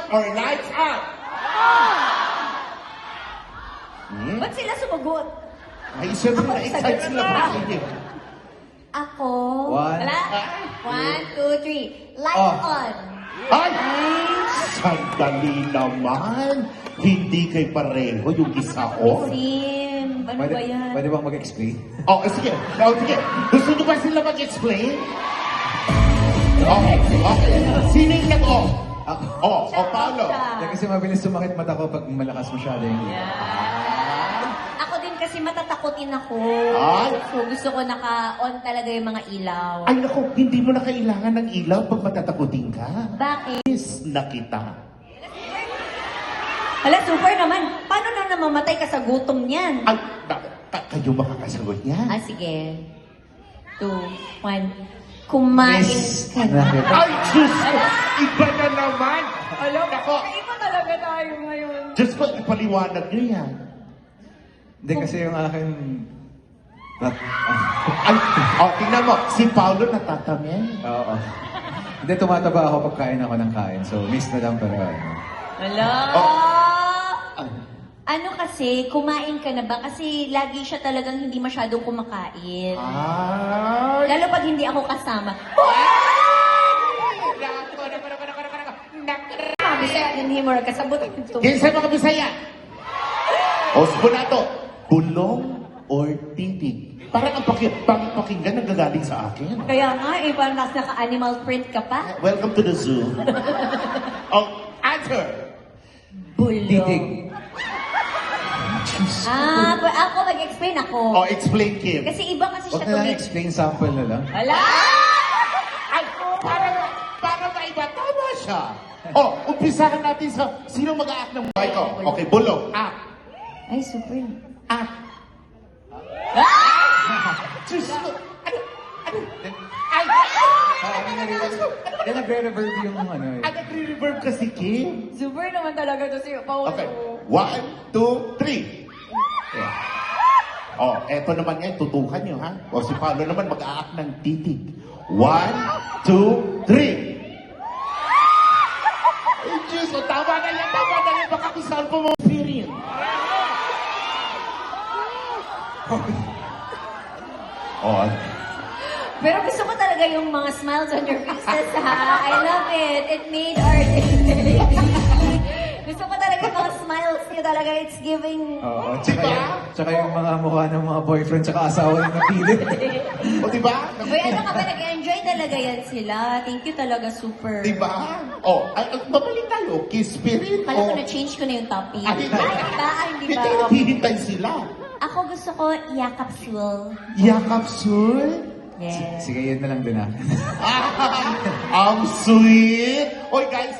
or lights out? Ba't sila sumagot? Ay, siyempre na-excite sila pa. Ako. One. Wala? 1, 2, 3. Light Oh. on. Ay! Sandali naman. Hindi kay pareho yung isa on. Sim, ano ba yan? Pwede bang mag-explain? Oh, sige. Oh, sige. Gusto nyo ba sila mag-explain? Okay, okay. Sino yung nag-off? Paolo. Yan kasi mabilis sumakit mata ko pag malakas masyado yung... Ako din kasi matatakotin ako. Ay. So gusto ko naka-on talaga yung mga ilaw. Ay, naku, hindi mo na kailangan ng ilaw pag matatakutin ka. Bakit? Miss na kita. Hala, super naman. Paano na namamatay ka sa gutom niyan? Ay, kayo makakasagot niya? Sige. 2, 1. Kumain Miss ka na. na kita. Ay, Diyos ko! Iba na naman! Alam, Nako, iba talaga tayo ngayon. Diyos ko, ipaliwanag niyo yan. Hindi kasi yung akin... Ay, tingnan mo, si Paolo natatamin. Oo. Hindi, tumataba ako pag kain ako ng kain. So, miss na lang pero ano. Hala! Ay, Ano kasi, kumain ka na ba? Kasi lagi siya talagang hindi masyadong kumakain. ay. Lalo pag hindi ako kasama. Sabi sa'yo, hindi mo kasabot. Yan sa mga Bisaya. Osbo na to, bulong or titig. Parang ang pakinggan nagagaling sa akin. Kaya nga, parang naka-animal print ka pa. Welcome to the zoo. Answer. Bulong. Titig. Ako mag-explain ako. Explain, Kim. Kasi iba kasi siya Huwag na lang tumig. explain, sample na lang. Hala! Ay, para maiba, tama siya. Umpisahan natin sa sino mag-a-act ng buhay ko. Okay, bulong. Act. Ay, super. Act. Diyos ko. Ano? Ay! Then nagre-reverb yung ano eh. Nagre-reverb kasi, Kim. Super naman talaga to si Paolo. Okay. 1, 2, 3. Eto naman ngayon, tutukan nyo, ha? Si Paolo naman mag-a-act ng titig. 1, 2, 3. Ay, Diyos, tama na yan. Baka kung saan po mo pirin. Pero gusto ko talaga yung mga smiles on your faces, ha? I love it. It made our day. Gusto ko talaga yung mga smiles niyo talaga. It's giving... Oo, Diba? tsaka yung mga mukha ng mga boyfriend tsaka asawa na napili. Diba? Uy, ano ka ba? Nag-enjoy talaga yan sila. Thank you talaga, super. Diba? Babalik tayo. Kiss spirit. Kala ko na-change ko na yung topic. Ay, Hindi ba? Hindi naghihintay sila. Ako gusto ko yakapsul. Yakapsul? Yes. Sige, yun na lang din ah. Ang sweet! Oy guys,